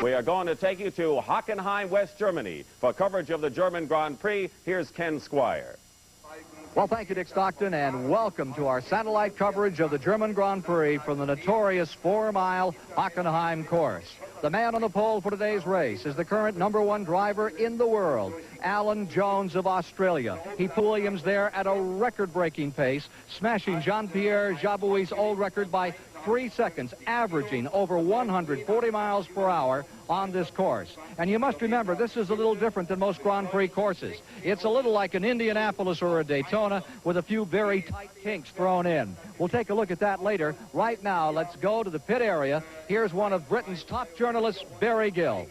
We are going to take you to Hockenheim, West Germany. For coverage of the German Grand Prix, here's Ken Squire. Well, thank you, Dick Stockton, and welcome to our satellite coverage of the German Grand Prix from the notorious 4-mile Hockenheim course. The man on the pole for today's race is the current #1 driver in the world, Alan Jones of Australia. He put Williams there at a record-breaking pace, smashing Jean-Pierre Jabouille's old record by 3 seconds, averaging over 140 miles per hour on this course. And you must remember, this is a little different than most Grand Prix courses. It's a little like an Indianapolis or a Daytona with a few very tight kinks thrown in. We'll take a look at that later. Right now, let's go to the pit area. Here's one of Britain's top journalists, Barry Gill.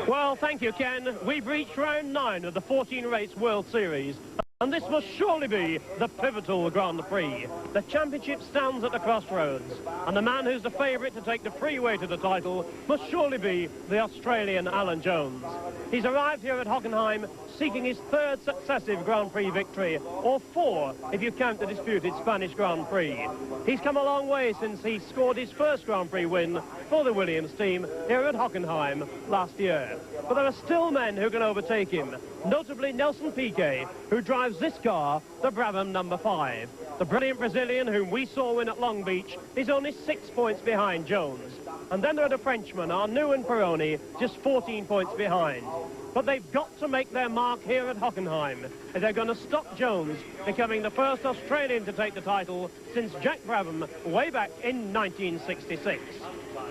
Well, thank you, Ken. We've reached round 9 of the 14-race World Series. And this must surely be the pivotal Grand Prix. The championship stands at the crossroads, and the man who's the favourite to take the freeway to the title must surely be the Australian Alan Jones. He's arrived here at Hockenheim seeking his 3rd successive Grand Prix victory, or 4 if you count the disputed Spanish Grand Prix. He's come a long way since he scored his first Grand Prix win for the Williams team here at Hockenheim last year. But there are still men who can overtake him, notably Nelson Piquet, who drives this car, the Brabham #5. The brilliant Brazilian whom we saw win at Long Beach is only 6 points behind Jones. And then there are the Frenchmen, Arnoux and Pironi, just 14 points behind. But they've got to make their mark here at Hockenheim if they're going to stop Jones becoming the first Australian to take the title since Jack Brabham way back in 1966.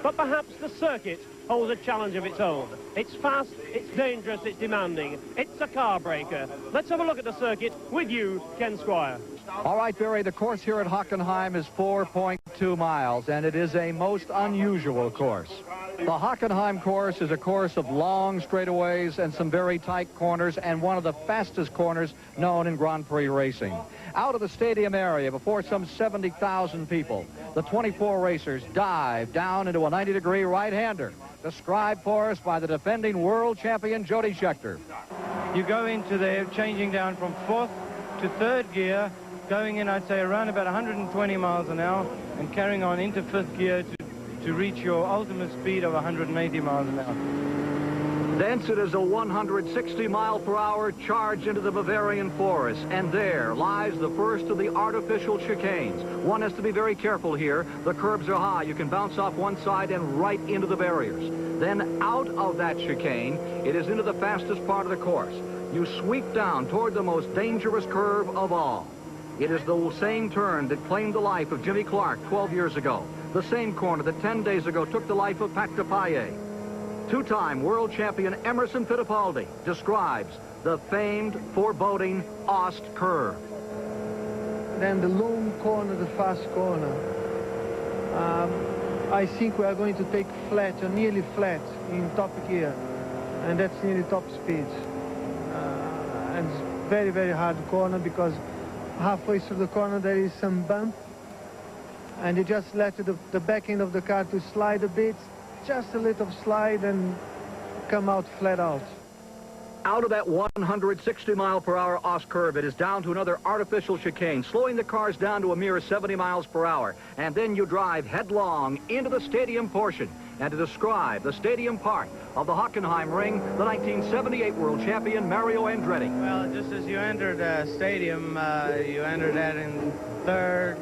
But perhaps the circuit holds a challenge of its own. It's fast, it's dangerous, it's demanding. It's a car breaker. Let's have a look at the circuit with you, Ken Squire. All right, Barry, the course here at Hockenheim is 4.2 miles, and it is a most unusual course. The Hockenheim course is a course of long straightaways and some very tight corners, and one of the fastest corners known in Grand Prix racing. Out of the stadium area, before some 70,000 people, the 24 racers dive down into a 90-degree right-hander, described for us by the defending world champion, Jody Scheckter. You go into there, changing down from 4th to 3rd gear, going in, I'd say, around about 120 miles an hour, and carrying on into 5th gear to reach your ultimate speed of 180 miles an hour. Thence it is a 160-mile-per-hour charge into the Bavarian forest, and there lies the first of the artificial chicanes. One has to be very careful here. The curbs are high. You can bounce off one side and right into the barriers. Then out of that chicane, it is into the fastest part of the course. You sweep down toward the most dangerous curve of all. It is the same turn that claimed the life of Jimmy Clark 12 years ago. The same corner that 10 days ago took the life of Pat Depailler. Two-time world champion Emerson Fittipaldi describes the famed, foreboding Ost curve. Then the long corner, the fast corner. I think we are going to take flat, or nearly flat, in top gear. And that's nearly top speed. And it's very, very hard corner because halfway through the corner there is some bump. And you just let the back end of the car to slide a bit, just a little slide, and come out flat out. Out of that 160-mile-per-hour Ost curve, it is down to another artificial chicane, slowing the cars down to a mere 70 miles per hour. And then you drive headlong into the stadium portion. And to describe the stadium part of the Hockenheim ring, the 1978 world champion Mario Andretti. Well, just as you entered the stadium, you entered that in 3rd,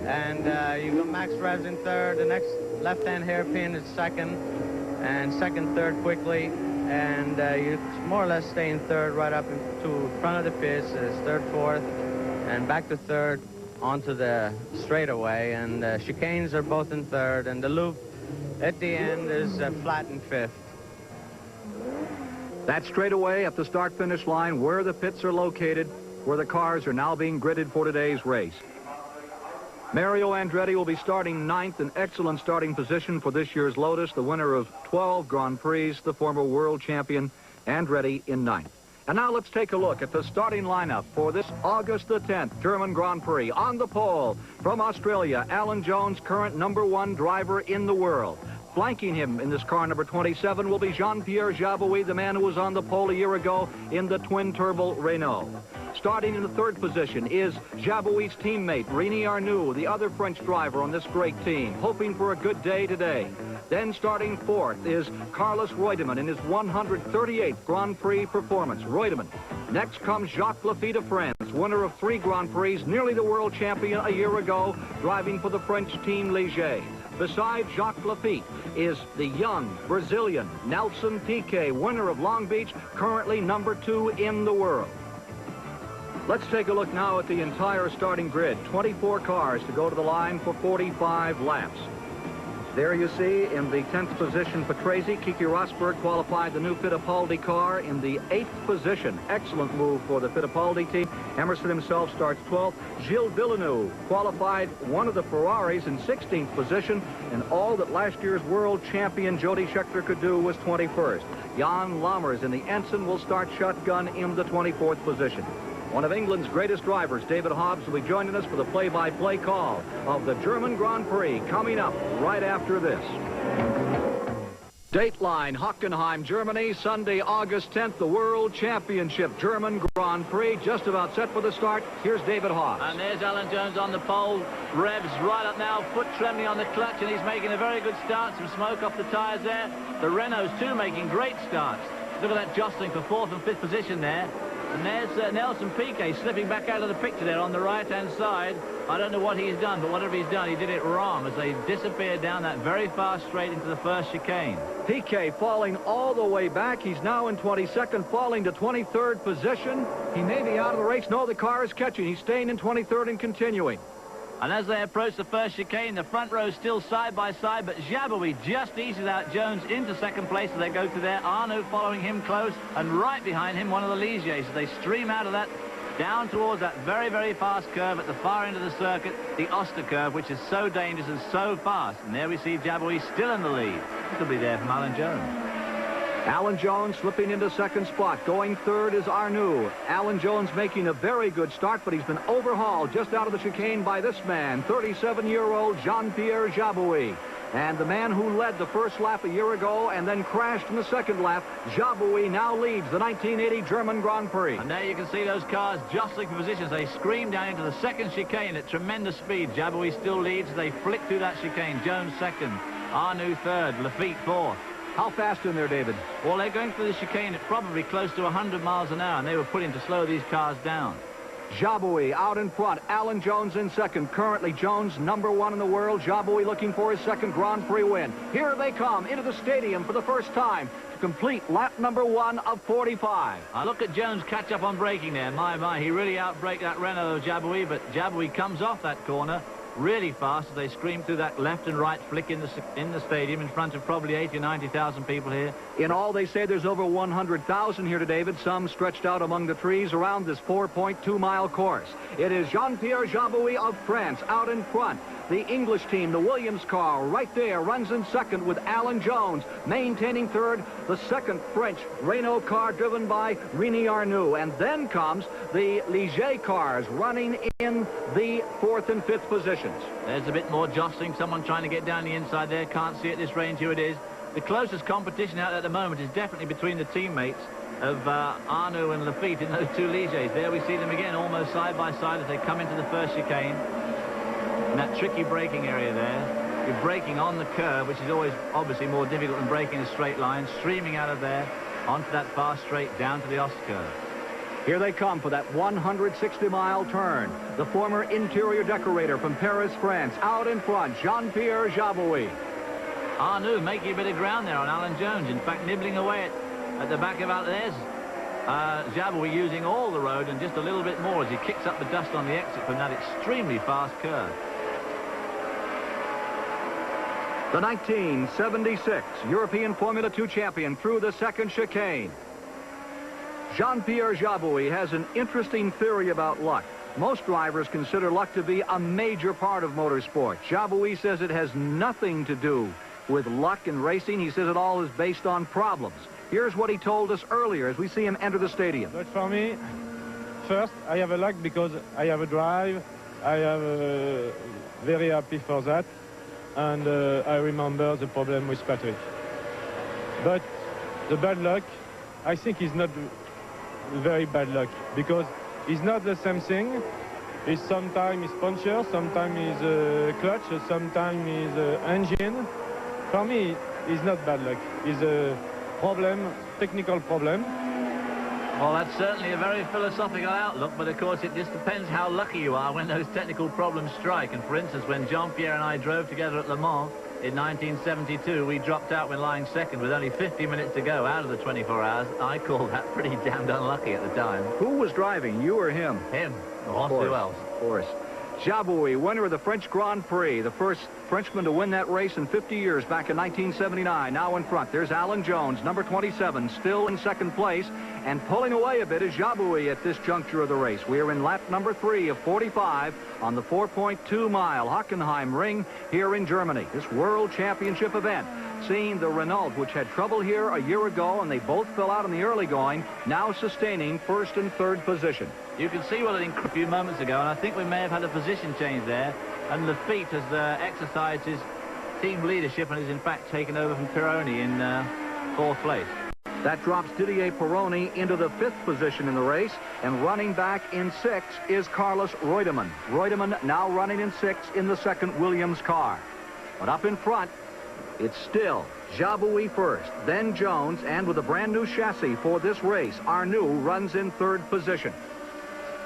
and you go Max Revs in 3rd. The next left-hand hairpin is 2nd, and 2nd, 3rd quickly. And you more or less stay in 3rd right up to front of the pits. It's 3rd, 4th, and back to 3rd onto the straightaway. And chicanes are both in 3rd, and the loop at the end is flat in 5th. That straightaway at the start-finish line where the pits are located, where the cars are now being gridded for today's race. Mario Andretti will be starting 9th, an excellent starting position for this year's Lotus, the winner of 12 Grand Prix, the former world champion Andretti in 9th. And now let's take a look at the starting lineup for this August the 10th German Grand Prix. On the pole from Australia, Alan Jones, current #1 driver in the world. Flanking him in this car, number 27, will be Jean-Pierre Jabouille, the man who was on the pole a year ago in the twin-turbo Renault. Starting in the third position is Jabouille's teammate, Rini Arnoux, the other French driver on this great team, hoping for a good day today. Then starting fourth is Carlos Reutemann in his 138th Grand Prix performance. Reutemann. Next comes Jacques Laffite of France, winner of 3 Grand Prix, nearly the world champion a year ago, driving for the French team Ligier. Beside Jacques Laffite is the young Brazilian Nelson Piquet, winner of Long Beach, currently number 2 in the world. Let's take a look now at the entire starting grid. 24 cars to go to the line for 45 laps. There you see in the 10th position, Patrese. Keke Rosberg qualified the new Fittipaldi car in the 8th position. Excellent move for the Fittipaldi team. Emerson himself starts 12th. Gilles Villeneuve qualified one of the Ferraris in 16th position, and all that last year's world champion Jody Scheckter could do was 21st. Jan Lammers in the Ensign will start shotgun in the 24th position. One of England's greatest drivers, David Hobbs, will be joining us for the play-by-play call of the German Grand Prix coming up right after this. Dateline, Hockenheim, Germany, Sunday, August 10th, the World Championship German Grand Prix, just about set for the start. Here's David Hobbs. And there's Alan Jones on the pole. Revs right up now, foot trembling on the clutch, and he's making a very good start. Some smoke off the tyres there. The Renaults, too, making great starts. Look at that jostling for 4th and 5th position there. And there's Nelson Piquet slipping back out of the picture there on the right-hand side. I don't know what he's done, but whatever he's done, he did it wrong as they disappeared down that very fast straight into the first chicane. Piquet falling all the way back. He's now in 22nd, falling to 23rd position. He may be out of the race. No, the car is catching. He's staying in 23rd and continuing. And as they approach the first chicane, the front row is still side by side, but Jabouille just eases out Jones into second place as they go to there. Arnoux following him close, and right behind him, one of the Ligiers. So they stream out of that down towards that very, very fast curve at the far end of the circuit, the Oster curve, which is so dangerous and so fast. And there we see Jabouille still in the lead. It'll be there from Alan Jones. Alan Jones slipping into second spot. Going third is Arnoux. Alan Jones making a very good start, but he's been overhauled just out of the chicane by this man, 37-year-old Jean-Pierre Jabouille. And the man who led the first lap a year ago and then crashed in the second lap, Jabouille now leads the 1980 German Grand Prix. And there you can see those cars jostling for positions. They scream down into the second chicane at tremendous speed. Jabouille still leads. They flick through that chicane. Jones second, Arnoux third, Laffite fourth. How fast in there, David? Well, they're going through the chicane at probably close to 100 miles an hour, and they were put in to slow these cars down. Jabouille out in front. Alan Jones in second. Currently, Jones number 1 in the world. Jabouille looking for his second Grand Prix win. Here they come into the stadium for the first time to complete lap number 1 of 45. I look at Jones catch up on braking there. My, he really outbraked that Renault of Jabouille, but Jabouille comes off that corner really fast as they scream through that left and right flick in the stadium in front of probably 80 or 90,000 people here. In all, they say there's over 100,000 here today, David, some stretched out among the trees around this 4.2-mile course. It is Jean-Pierre Jabouille of France out in front. The English team, the Williams car, right there, runs in second with Alan Jones maintaining third. The second French Renault car driven by Rini Arnoux. And then comes the Ligier cars running in the 4th and 5th positions. There's a bit more jostling. Someone trying to get down the inside there. Can't see at this range who it is. The closest competition out at the moment is definitely between the teammates of Arnoux and Laffite in those two Ligiers. There we see them again, almost side by side as they come into the first chicane. In that tricky braking area there. You're braking on the curve, which is always obviously more difficult than braking in a straight line, streaming out of there onto that fast straight down to the Oster curve. Here they come for that 160-mile turn. The former interior decorator from Paris, France, out in front, Jean-Pierre Jabouille. Arnoux making a bit of ground there on Alan Jones. In fact, nibbling away at the back of Alvarez. Jabouille using all the road and just a little bit more as he kicks up the dust on the exit from that extremely fast curve. The 1976 European Formula 2 champion through the second chicane. Jean-Pierre Jabouille has an interesting theory about luck. Most drivers consider luck to be a major part of motorsport. Jabouille says it has nothing to do with luck in racing. He says it all is based on problems. Here's what he told us earlier as we see him enter the stadium. But for me, first, I have a luck because I have a drive. I am very happy for that. And I remember the problem with Patrick. But the bad luck, I think, is not very bad luck because It's not the same thing. It's sometimes it's puncher, sometimes it's clutch, sometimes it's engine. For me, it's not bad luck. It's a problem, technical problem. Well, that's certainly a very philosophical outlook, but of course it just depends how lucky you are when those technical problems strike. And for instance, when Jean-Pierre and I drove together at Le Mans in 1972, we dropped out when lying second with only 50 minutes to go out of the 24 hours. I call that pretty damned unlucky at the time. Who was driving, you or him? Him. Who else? Of course. Jabouille, winner of the French Grand Prix, the first Frenchman to win that race in 50 years back in 1979. Now in front, there's Alan Jones, number 27, still in second place, and pulling away a bit is Jabouille at this juncture of the race. We are in lap number 3 of 45 on the 4.2-mile Hockenheim Ring here in Germany. This World Championship event, seeing the Renault, which had trouble here a year ago, and they both fell out in the early going, now sustaining first and third position. You can see what it increased a few moments ago, and I think we may have had a position change there. And Lafitte has exercised his team leadership and has in fact taken over from Pironi in 4th place. That drops Didier Pironi into the 5th position in the race, and running back in 6th is Carlos Reutemann. Reutemann now running in 6th in the second Williams car. But up in front, it's still Jabouille first, then Jones, and with a brand new chassis for this race, Arnoux runs in 3rd position.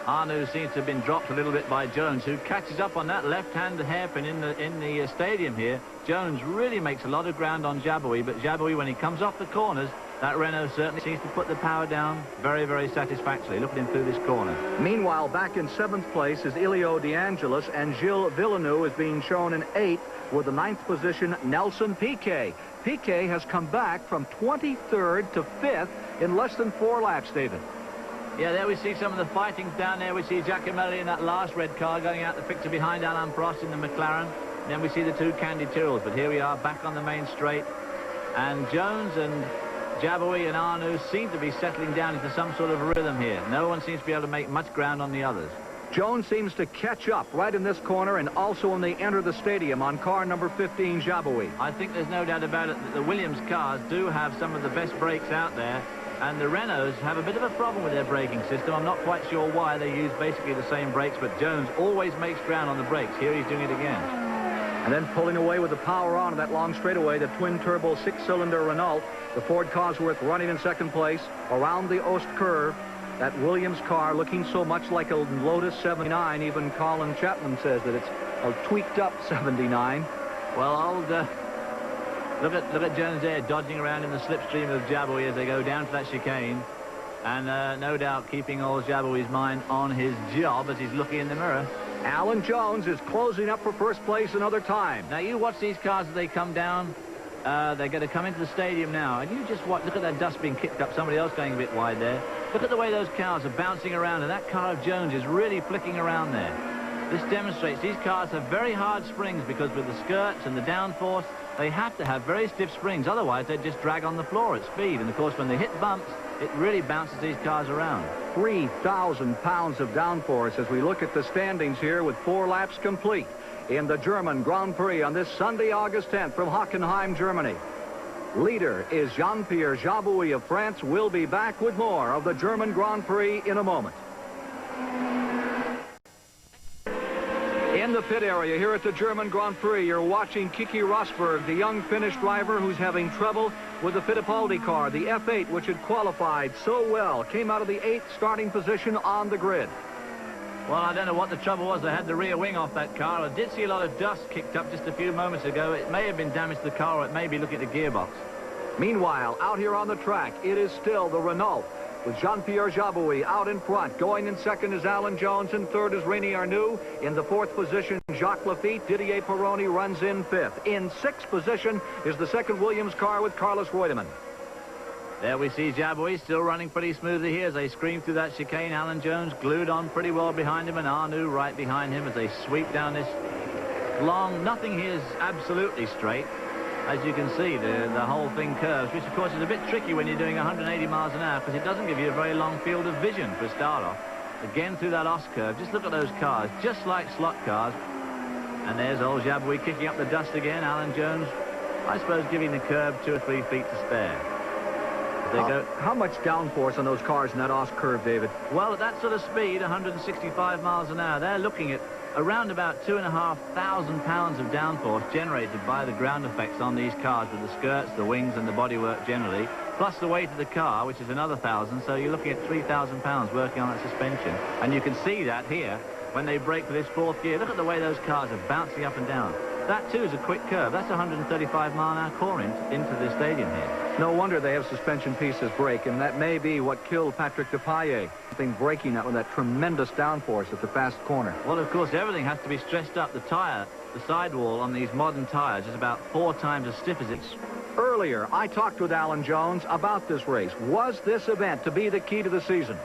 Arnoux seems to have been dropped a little bit by Jones, who catches up on that left-hand hairpin in the stadium here. Jones really makes a lot of ground on Jabouille, but Jabouille, when he comes off the corners, that Renault certainly seems to put the power down very, very satisfactorily. Look at him through this corner. Meanwhile, back in 7th place is Elio De Angelis, and Gilles Villeneuve is being shown in 8th with the 9th position, Nelson Piquet. Piquet has come back from 23rd to 5th in less than 4 laps, David. Yeah, there we see some of the fighting down there. We see Giacomelli in that last red car going out the picture behind Alain Prost in the McLaren. And then we see the 2 Candy Tyrrells. But here we are back on the main straight. And Jones and Jabouille and Arnoux seem to be settling down into some sort of rhythm here. No one seems to be able to make much ground on the others. Jones seems to catch up right in this corner and also when they enter the stadium on car number 15, Jabouille. I think there's no doubt about it that the Williams cars do have some of the best brakes out there. And the Renaults have a bit of a problem with their braking system. I'm not quite sure why. They use basically the same brakes, but Jones always makes ground on the brakes. Here he's doing it again. And then pulling away with the power on that long straightaway, the twin-turbo 6-cylinder Renault. The Ford Cosworth running in 2nd place around the Ost curve. That Williams car looking so much like a Lotus 79. Even Colin Chapman says that it's a tweaked-up 79. Well, Look at Jones there, dodging around in the slipstream of Jabouille as they go down to that chicane. And no doubt keeping old Jabouille's mind on his job as he's looking in the mirror. Alan Jones is closing up for first place another time. Now, you watch these cars as they come down. They're going to come into the stadium now. And you just watch, look at that dust being kicked up. Somebody else going a bit wide there. Look at the way those cars are bouncing around. And that car of Jones is really flicking around there. This demonstrates these cars have very hard springs because with the skirts and the downforce, they have to have very stiff springs. Otherwise, they'd just drag on the floor at speed. And, of course, when they hit bumps, it really bounces these cars around. 3,000 pounds of downforce as we look at the standings here with 4 laps complete in the German Grand Prix on this Sunday, August 10th from Hockenheim, Germany. Leader is Jean-Pierre Jabouille of France. We'll be back with more of the German Grand Prix in a moment. In the pit area here at the German Grand Prix, you're watching Keke Rosberg, the young Finnish driver who's having trouble with the Fittipaldi car. The F8, which had qualified so well, came out of the 8th starting position on the grid. Well, I don't know what the trouble was. They had the rear wing off that car. I did see a lot of dust kicked up just a few moments ago. It may have been damage to the car, or it may be looking at the gearbox. Meanwhile, out here on the track, it is still the Renault with Jean-Pierre Jabouille out in front. Going in 2nd is Alan Jones, in 3rd is Rémi Arnoux. In the 4th position, Jacques Lafitte. Didier Pironi runs in 5th. In 6th position is the 2nd Williams car with Carlos Reutemann. There we see Jabouille still running pretty smoothly here as they scream through that chicane. Alan Jones glued on pretty well behind him, and Arnoux right behind him as they sweep down this long. Nothing here is absolutely straight. As you can see, the whole thing curves, which of course is a bit tricky when you're doing 180 miles an hour because it doesn't give you a very long field of vision for a start off. Again through that Ost curve. Just look at those cars, just like slot cars. And there's old Jabouille kicking up the dust again. Alan Jones, I suppose, giving the curb 2 or 3 feet to spare. How much downforce on those cars in that Ost curve, David? Well, at that sort of speed, 165 miles an hour, they're looking at around about 2,500 pounds of downforce generated by the ground effects on these cars with the skirts, the wings and the bodywork generally, plus the weight of the car, which is another 1,000, so you're looking at 3,000 pounds working on that suspension. And you can see that here when they brake for this fourth gear. Look at the way those cars are bouncing up and down. That too is a quick curve. That's 135 mile an hour core into the stadium here. No wonder they have suspension pieces break, and that may be what killed Patrick Depailler. Something breaking that with that tremendous downforce at the fast corner. Well, of course, everything has to be stressed up. The tire, the sidewall on these modern tires is about 4 times as stiff as it's... Earlier, I talked with Alan Jones about this race. Was this event to be the key to the season?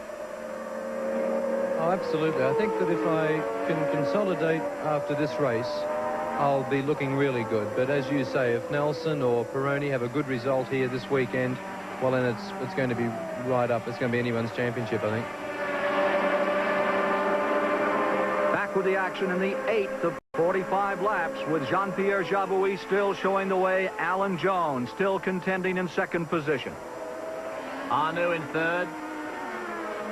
Oh, absolutely. I think that if I can consolidate after this race, I'll be looking really good. But as you say, if Nelson or Pironi have a good result here this weekend, well, then it's going to be right up. It's going to be anyone's championship, I think. Back with the action in the 8th of 45 laps with Jean-Pierre Jabouille still showing the way. Alan Jones still contending in second position. Arnoux in third.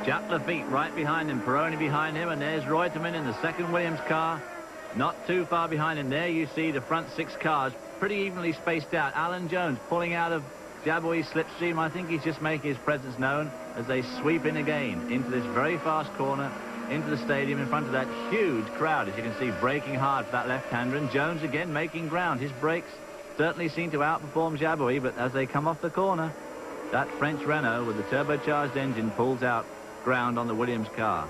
Jacques Lafitte right behind him, Pironi behind him, and there's Reutemann in the second Williams car. Not too far behind him. There you see the front 6 cars pretty evenly spaced out. Alan Jones pulling out of Jabouille's slipstream. I think he's just making his presence known as they sweep in again into this very fast corner, into the stadium in front of that huge crowd, as you can see, braking hard for that left-hander. And Jones again making ground. His brakes certainly seem to outperform Jabouille, but as they come off the corner, that French Renault with the turbocharged engine pulls out ground on the Williams car.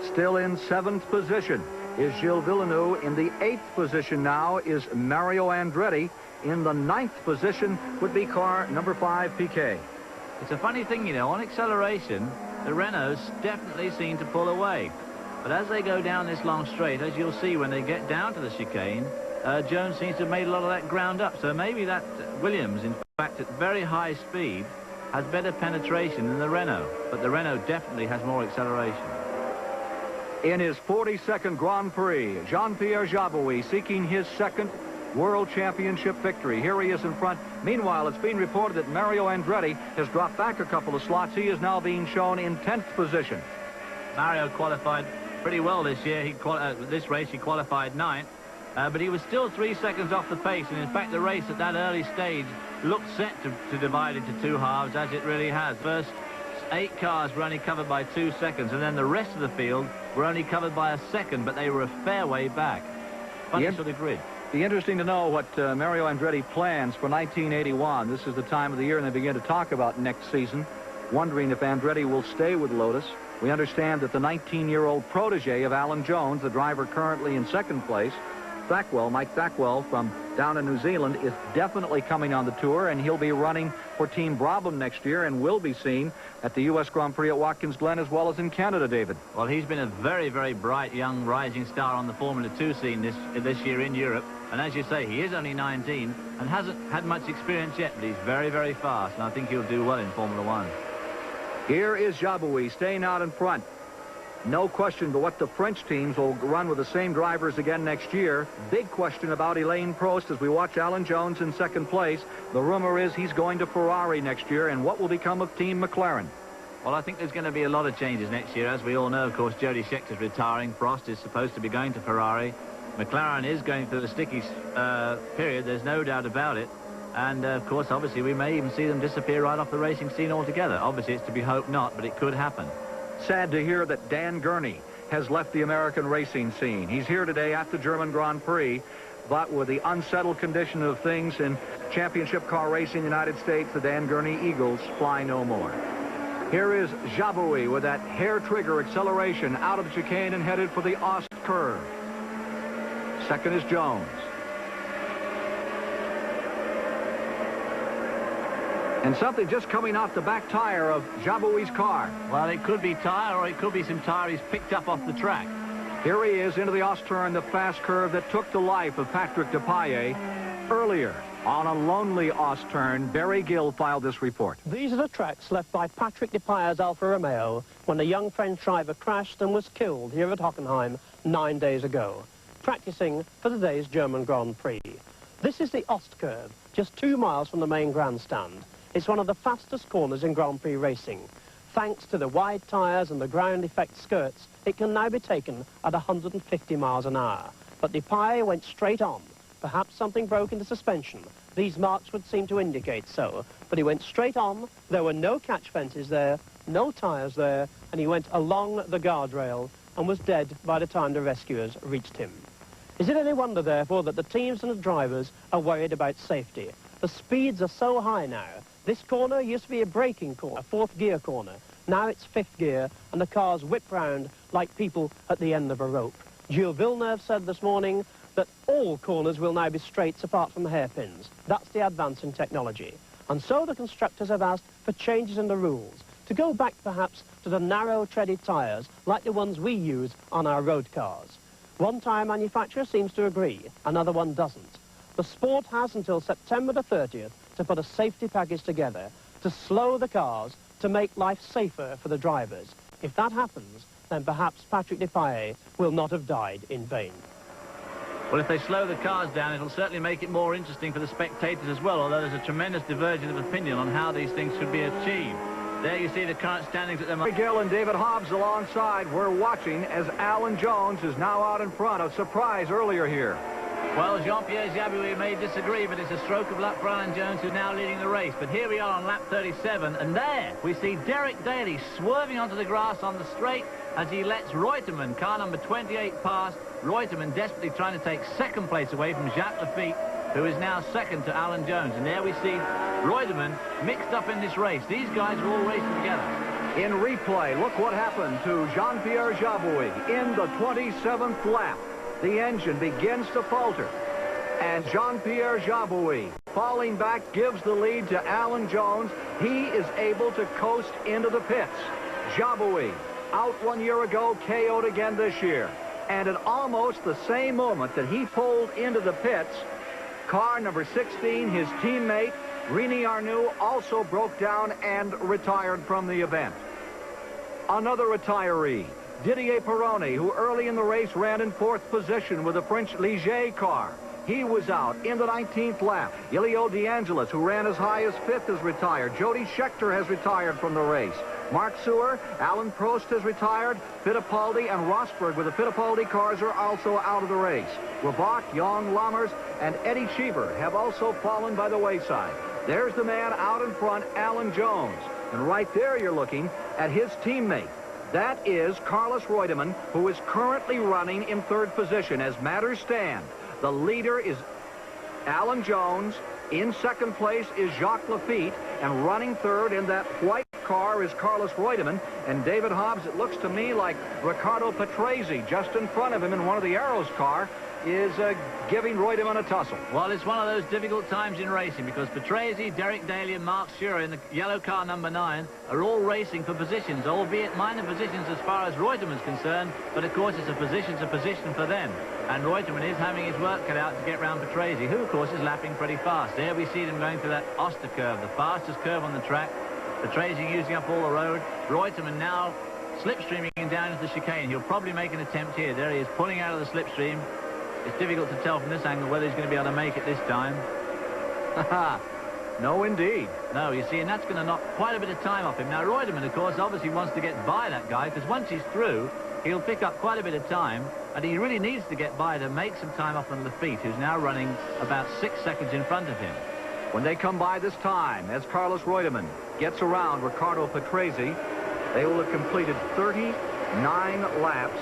Still in 7th position is Gilles Villeneuve. In the 8th position now is Mario Andretti. In the 9th position would be car number 5, Piquet. It's a funny thing, you know, on acceleration, the Renaults definitely seem to pull away. But as they go down this long straight, as you'll see when they get down to the chicane, Jones seems to have made a lot of that ground up. So maybe that Williams, in fact, at very high speed, has better penetration than the Renault. But the Renault definitely has more acceleration. In his 42nd Grand Prix, Jean-Pierre Jabouille seeking his 2nd World Championship victory. Here he is in front. Meanwhile, it's being reported that Mario Andretti has dropped back a couple of slots. He is now being shown in 10th position. Mario qualified pretty well this year. This race he qualified 9th, but he was still 3 seconds off the pace. And in fact, the race at that early stage looked set to divide into 2 halves, as it really has. First 8 cars were only covered by 2 seconds, and then the rest of the field were only covered by a second, but they were a fair way back. Funny sort of grid. Be interesting to know what Mario Andretti plans for 1981. This is the time of the year and they begin to talk about next season, wondering if Andretti will stay with Lotus. We understand that the 19-year-old protege of Alan Jones, the driver currently in 2nd place, Mike Thackwell from down in New Zealand, is definitely coming on the tour, and he'll be running for Team Brabham next year and will be seen at the U.S. Grand Prix at Watkins Glen as well as in Canada, David. Well, he's been a very, very bright young rising star on the Formula 2 scene this year in Europe. And as you say, he is only 19 and hasn't had much experience yet, but he's very, very fast, and I think he'll do well in Formula 1. Here is Jabouille staying out in front. No question but what the French teams will run with the same drivers again next year. Big question about Alain Prost as we watch Alan Jones in 2nd place. The rumor is he's going to Ferrari next year, and what will become of Team McLaren? Well, I think there's going to be a lot of changes next year. As we all know, of course, Jody Scheckter's retiring. Prost is supposed to be going to Ferrari. McLaren is going through the sticky period, there's no doubt about it. And, of course, obviously, we may even see them disappear right off the racing scene altogether. Obviously, it's to be hoped not, but it could happen. Sad to hear that Dan Gurney has left the American racing scene. He's here today at the German Grand Prix, but with the unsettled condition of things in championship car racing in the United States, the Dan Gurney Eagles fly no more. Here is Jabouille with that hair trigger acceleration out of the chicane and headed for the Ost curve. 2nd is Jones. And something just coming off the back tire of Jabouille's car. Well, it could be tire, or it could be some tire he's picked up off the track. Here he is into the Ost turn, the fast curve that took the life of Patrick Depailler. Earlier, on a lonely Ost turn, Barry Gill filed this report. These are the tracks left by Patrick Depailler's Alfa Romeo when a young French driver crashed and was killed here at Hockenheim 9 days ago, practicing for today's German Grand Prix. This is the Ost curve, just 2 miles from the main grandstand. It's one of the fastest corners in Grand Prix racing. Thanks to the wide tyres and the ground effect skirts, it can now be taken at 150 miles an hour. But Depailler went straight on. Perhaps something broke in the suspension. These marks would seem to indicate so. But he went straight on. There were no catch fences there, no tyres there, and he went along the guardrail and was dead by the time the rescuers reached him. Is it any wonder, therefore, that the teams and the drivers are worried about safety? The speeds are so high now. This corner used to be a braking corner, a fourth gear corner. Now it's fifth gear, and the cars whip round like people at the end of a rope. Gilles Villeneuve said this morning that all corners will now be straights apart from hairpins. That's the advance in technology. And so the constructors have asked for changes in the rules, to go back perhaps to the narrow-treaded tyres like the ones we use on our road cars. One tyre manufacturer seems to agree, another one doesn't. The sport has until September the 30th to put a safety package together, to slow the cars, to make life safer for the drivers. If that happens, then perhaps Patrick Depailler will not have died in vain. Well, if they slow the cars down, it'll certainly make it more interesting for the spectators as well, although there's a tremendous divergence of opinion on how these things should be achieved. There you see the current standings at the moment. Gill and David Hobbs alongside. We're watching as Alan Jones is now out in front. A surprise earlier here. Well, Jean-Pierre Jabouille may disagree, but it's a stroke of luck for Alan Jones, who's now leading the race. But here we are on lap 37, and there we see Derek Daly swerving onto the grass on the straight as he lets Reutemann, car number 28, pass. Reutemann desperately trying to take second place away from Jacques Lafitte, who is now second to Alan Jones. And there we see Reutemann mixed up in this race. These guys are all racing together. In replay, look what happened to Jean-Pierre Jabouille in the 27th lap. The engine begins to falter, and Jean-Pierre Jabouille, falling back, gives the lead to Alan Jones. He is able to coast into the pits. Jabouille, out 1 year ago, KO'd again this year. And at almost the same moment that he pulled into the pits, car number 16, his teammate, Rini Arnoux, also broke down and retired from the event. Another retiree, Didier Pironi, who early in the race ran in 4th position with the French Ligier car. He was out in the 19th lap. Elio De Angelis, who ran as high as 5th, has retired. Jody Scheckter has retired from the race. Mark Sewer, Alan Prost has retired. Fittipaldi and Rosberg with the Fittipaldi cars are also out of the race. Rabat, Jan Lammers, and Eddie Cheever have also fallen by the wayside. There's the man out in front, Alan Jones. And right there you're looking at his teammate. That is Carlos Reutemann, who is currently running in 3rd position. As matters stand, the leader is Alan Jones. In 2nd place is Jacques Lafitte. And running 3rd in that white car is Carlos Reutemann. And David Hobbs, it looks to me like Riccardo Patrese, just in front of him in one of the Arrows car, is giving Reutemann a tussle. Well, it's one of those difficult times in racing because Patrese, Derek Daly and Mark Scherer in the yellow car number 9 are all racing for positions, albeit minor positions as far as Reutemann's concerned, but of course it's a position for them. And Reutemann is having his work cut out to get round Patrese, who of course is lapping pretty fast. There we see them going through that Oster curve, the fastest curve on the track. Patrese using up all the road. Reutemann now slipstreaming down into the chicane. He'll probably make an attempt here. There he is pulling out of the slipstream. It's difficult to tell from this angle whether he's going to be able to make it this time. No, indeed. No, you see, and that's going to knock quite a bit of time off him. Now, Reutemann, of course, obviously wants to get by that guy, because once he's through, he'll pick up quite a bit of time, and he really needs to get by to make some time off on Lafitte, who's now running about 6 seconds in front of him. When they come by this time, as Carlos Reutemann gets around Riccardo Patrese, they will have completed 39 laps,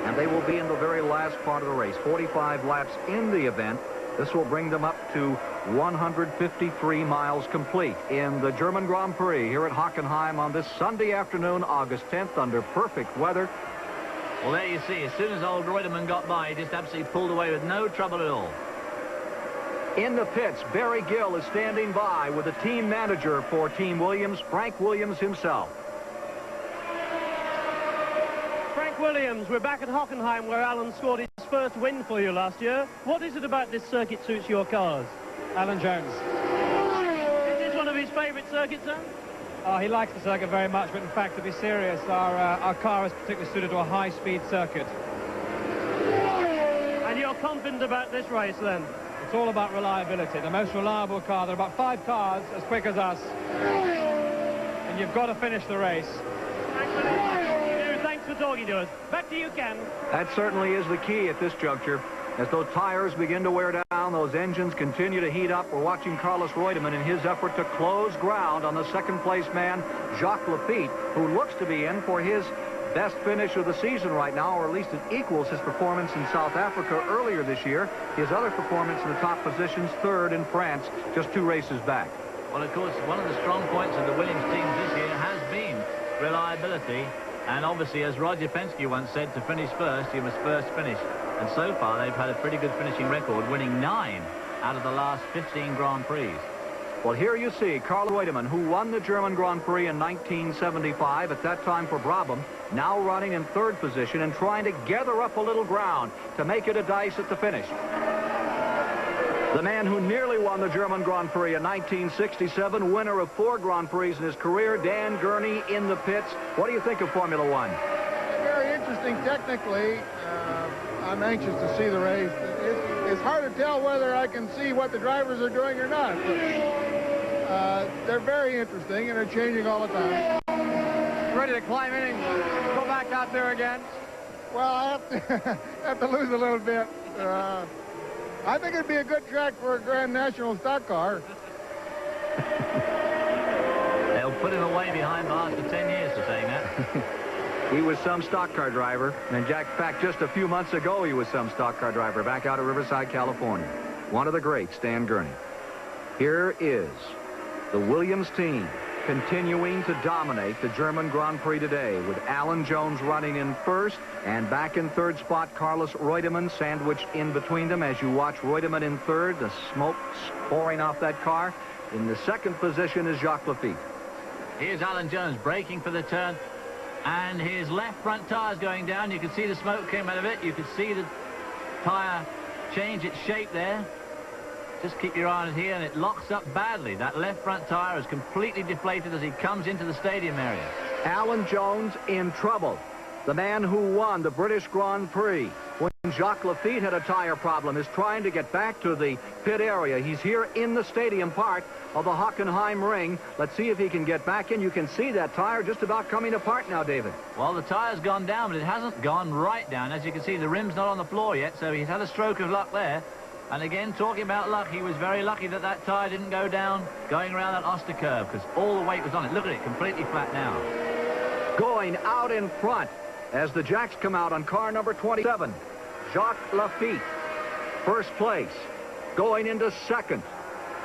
and they will be in the very last part of the race, 45 laps in the event. This will bring them up to 153 miles complete in the German Grand Prix here at Hockenheim on this Sunday afternoon, August 10th, under perfect weather. Well, there you see, as soon as old Reutemann got by, he just absolutely pulled away with no trouble at all. In the pits, Barry Gill is standing by with the team manager for Team Williams, Frank Williams himself. Frank Williams, we're back at Hockenheim where Alan scored his first win for you last year. What is it about this circuit suits your cars? Alan Jones. Is this one of his favourite circuits, then? Oh, he likes the circuit very much, but in fact, to be serious, our car is particularly suited to a high-speed circuit. And you're confident about this race, then? It's all about reliability. The most reliable car. There are about 5 cars as quick as us. And you've got to finish the race. Thanks for talking to us. Back to you, Ken. That certainly is the key at this juncture. As those tires begin to wear down, those engines continue to heat up. We're watching Carlos Reutemann in his effort to close ground on the second-place man, Jacques Laffite, who looks to be in for his best finish of the season right now, or at least it equals his performance in South Africa earlier this year. His other performance in the top positions, third in France, just 2 races back. Well, of course, one of the strong points of the Williams team this year has been reliability. And obviously, as Roger Penske once said, to finish first, you must first finish. And so far, they've had a pretty good finishing record, winning 9 out of the last 15 Grand Prix. Well, here you see Carlos Reutemann, who won the German Grand Prix in 1975, at that time for Brabham, now running in 3rd position and trying to gather up a little ground to make it a dice at the finish. The man who nearly won the German Grand Prix in 1967, winner of 4 Grand Prix in his career, Dan Gurney in the pits. What do you think of Formula One? Very interesting technically. I'm anxious to see the race. It's hard to tell whether I can see what the drivers are doing or not. But, they're very interesting and are changing all the time. Ready to climb in and go back out there again? Well, I have to lose a little bit. I think it'd be a good track for a Grand National stock car. They'll put him away behind bars for 10 years for saying that. He was some stock car driver, and in fact, just a few months ago, he was some stock car driver back out of Riverside, California. One of the greats, Dan Gurney. Here is the Williams team continuing to dominate the German Grand Prix today, with Alan Jones running in 1st, and back in 3rd spot, Carlos Reutemann sandwiched in between them. As you watch Reutemann in 3rd, the smoke pouring off that car. In the 2nd position is Jacques Laffite. Here's Alan Jones braking for the turn. And his left front tire's going down. You can see the smoke came out of it. You can see the tire change its shape there. Just keep your eye on it here, and it locks up badly. That left front tire is completely deflated as he comes into the stadium area. Alan Jones in trouble. The man who won the British Grand Prix when Jacques Laffite had a tire problem is trying to get back to the pit area. He's here in the stadium part of the Hockenheim ring. Let's see if he can get back in. You can see that tire just about coming apart now, David. Well, the tire's gone down, but it hasn't gone right down. As you can see, the rim's not on the floor yet, so he's had a stroke of luck there. And again, talking about luck, he was very lucky that that tire didn't go down going around that Oster curve, because all the weight was on it. Look at it, completely flat now. Going out in front as the jacks come out on car number 27. Jacques Laffite, 1st place. Going into 2nd,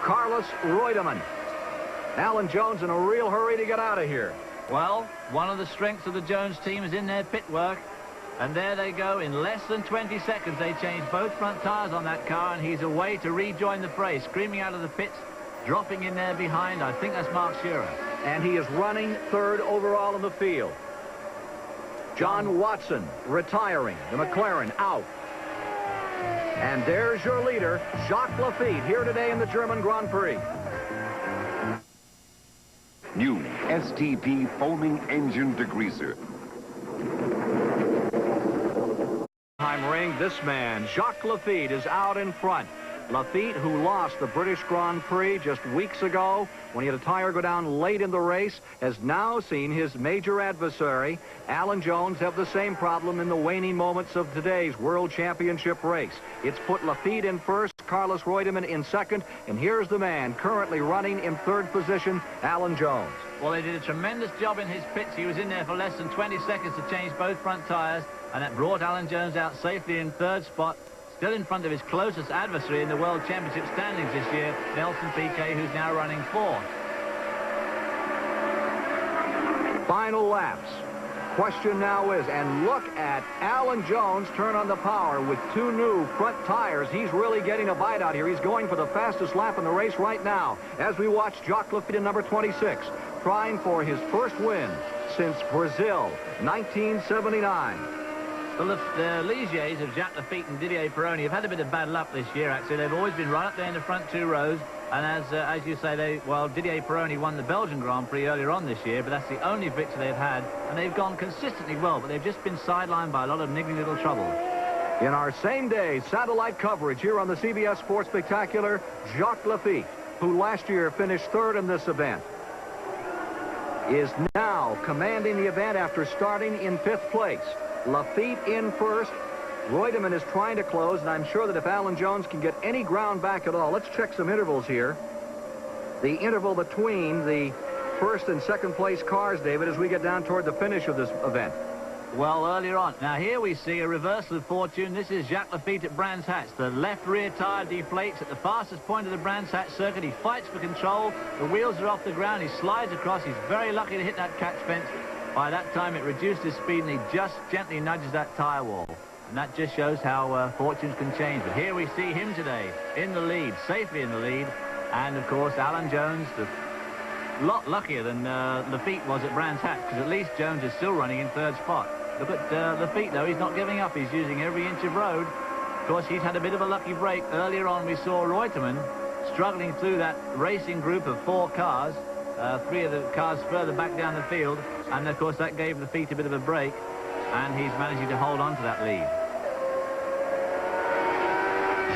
Carlos Reutemann. Alan Jones in a real hurry to get out of here. Well, one of the strengths of the Jones team is in their pit work. And there they go. In less than 20 seconds, they change both front tires on that car, and he's away to rejoin the fray, screaming out of the pits, dropping in there behind. I think that's Mark Shearer. And he is running 3rd overall in the field. John Watson retiring. The McLaren out. And there's your leader, Jacques Laffite, here today in the German Grand Prix. New STP foaming engine degreaser. Ring, this man, Jacques Laffite, is out in front. Laffite, who lost the British Grand Prix just weeks ago when he had a tire go down late in the race, has now seen his major adversary, Alan Jones, have the same problem in the waning moments of today's World Championship race. It's put Laffite in 1st, Carlos Reutemann in 2nd, and here's the man currently running in 3rd position, Alan Jones. Well, they did a tremendous job in his pits. He was in there for less than 20 seconds to change both front tires, and that brought Alan Jones out safely in 3rd spot, still in front of his closest adversary in the World Championship standings this year, Nelson Piquet, who's now running 4th. Final laps. Question now is, and look at Alan Jones turn on the power with 2 new front tires. He's really getting a bite out here. He's going for the fastest lap in the race right now as we watch Jacques Laffite in number 26, trying for his 1st win since Brazil, 1979. Well, the Ligiers of Jacques Laffite and Didier Pironi have had a bit of bad luck this year, actually. They've always been right up there in the front 2 rows. And as you say, Didier Pironi won the Belgian Grand Prix earlier on this year, but that's the only victory they've had. And they've gone consistently well, but they've just been sidelined by a lot of niggling little trouble. In our same-day satellite coverage here on the CBS Sports Spectacular, Jacques Laffite, who last year finished third in this event, is now commanding the event after starting in 5th place. Laffite in first. Reutemann is trying to close, and I'm sure that if Alan Jones can get any ground back at all, let's check some intervals here. The interval between the first and second place cars, David, as we get down toward the finish of this event. Well, earlier on. Now, here we see a reversal of fortune. This is Jacques Laffite at Brands Hatch. The left rear tire deflates at the fastest point of the Brands Hatch circuit. He fights for control. The wheels are off the ground. He slides across. He's very lucky to hit that catch fence. By that time, it reduced his speed, and he just gently nudges that tire wall. And that just shows how fortunes can change. But here we see him today in the lead, safely in the lead. And, of course, Alan Jones, a lot luckier than Laffite was at Brands Hatch, because at least Jones is still running in third spot. Look at Laffite, though. He's not giving up. He's using every inch of road. Of course, he's had a bit of a lucky break. Earlier on, we saw Reutemann struggling through that racing group of 4 cars, 3 of the cars further back down the field. And, of course, that gave Laffite a bit of a break, and he's managing to hold on to that lead.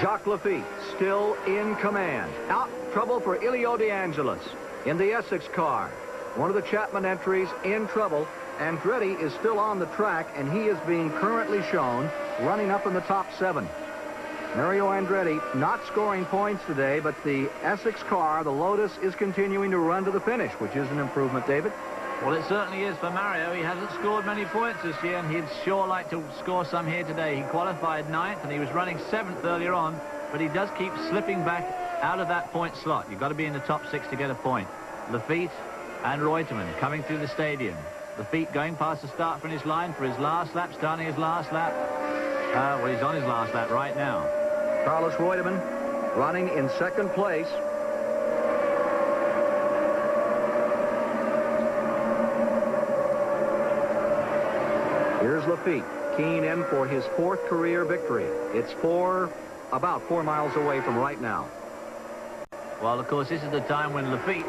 Jacques Laffite still in command. Out trouble for Elio De Angelis in the Essex car. One of the Chapman entries in trouble. Andretti is still on the track, and he is being currently shown running up in the top 7. Mario Andretti not scoring points today, but the Essex car, the Lotus, is continuing to run to the finish, which is an improvement, David. Well, it certainly is for Mario. He hasn't scored many points this year, and he'd sure like to score some here today. He qualified 9th, and he was running 7th earlier on, but he does keep slipping back out of that point slot. You've got to be in the top 6 to get a point. Laffite and Reutemann coming through the stadium. Laffite going past the start-finish line for his last lap, starting his last lap. Well, he's on his last lap right now. Carlos Reutemann running in 2nd place. Here's Laffite, keying in for his 4th career victory. It's about 4 miles away from right now. Well, of course, this is the time when Laffite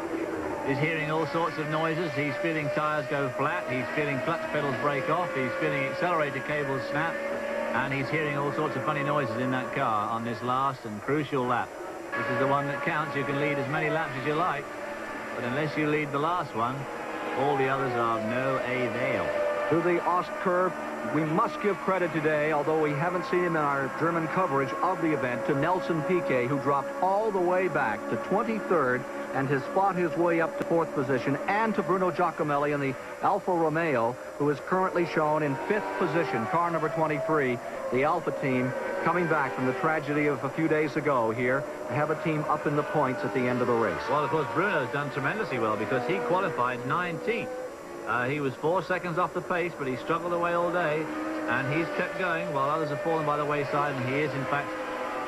is hearing all sorts of noises. He's feeling tires go flat. He's feeling clutch pedals break off. He's feeling accelerator cables snap. And he's hearing all sorts of funny noises in that car on this last and crucial lap. This is the one that counts. You can lead as many laps as you like, but unless you lead the last one, all the others are of no avail. To the Ost curve, we must give credit today, although we haven't seen him in our German coverage of the event, to Nelson Piquet, who dropped all the way back to 23rd and has fought his way up to 4th position, and to Bruno Giacomelli in the Alfa Romeo, who is currently shown in 5th position, car number 23, the Alfa team, coming back from the tragedy of a few days ago here, to have a team up in the points at the end of the race. Well, of course, Bruno's done tremendously well, because he qualified 19th. He was 4 seconds off the pace, but he struggled away all day, and he's kept going while others have fallen by the wayside, and he is, in fact,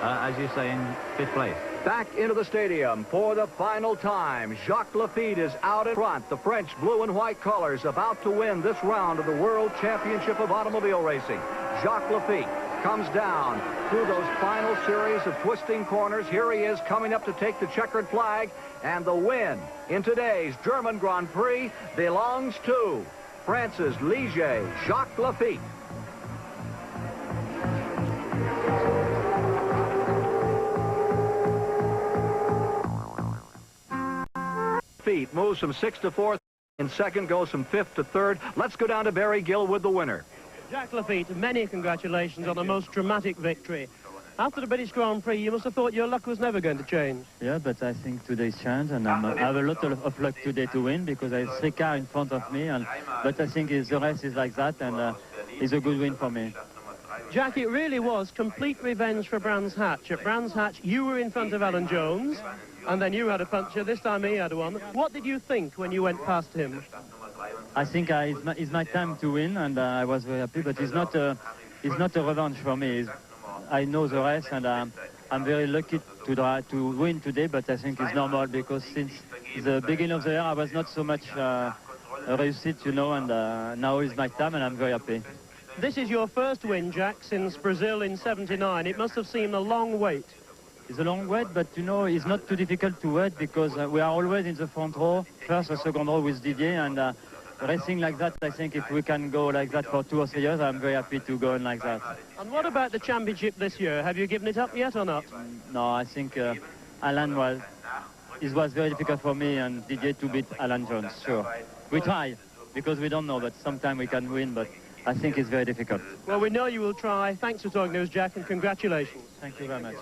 as you say, in 5th place. Back into the stadium for the final time. Jacques Laffite is out in front. The French blue and white colors about to win this round of the World Championship of Automobile Racing. Jacques Laffite comes down through those final series of twisting corners. Here he is coming up to take the checkered flag, and the win in today's German Grand Prix belongs to France's Ligier, Jacques Laffite. Laffite moves from 6th to 4th, and 2nd goes from 5th to 3rd. Let's go down to Barry Gill with the winner. Jacques Laffite, many congratulations on a most dramatic victory. After the British Grand Prix, you must have thought your luck was never going to change. Yeah, but I think today's changed, and I have a lot of luck today to win, because I have 3 cars in front of me, but I think the race is like that, and it's a good win for me. Jack, it really was complete revenge for Brands Hatch. At Brands Hatch, you were in front of Alan Jones, and then you had a puncher. This time he had one. What did you think when you went past him? I think it's my time to win, and I was very happy, but it's not a revenge for me. I know the race, and I'm very lucky to win today, but I think it's normal, because since the beginning of the year I was not so much reused, you know, and now is my time, and I'm very happy. This is your first win, Jack, since Brazil in '79. It must have seemed a long wait. It's a long wait, but, you know, it's not too difficult to wait, because we are always in the front row, first or second row with Didier, and racing like that, I think if we can go like that for 2 or 3 years, I'm very happy to go on like that. And what about the championship this year? Have you given it up yet or not? No, I think Alan it was very difficult for me and Didier to beat Alan Jones, sure. We try, because we don't know, but sometime we can win, but I think it's very difficult. Well, we know you will try. Thanks for talking to us, Jack, and congratulations. Thank you very much.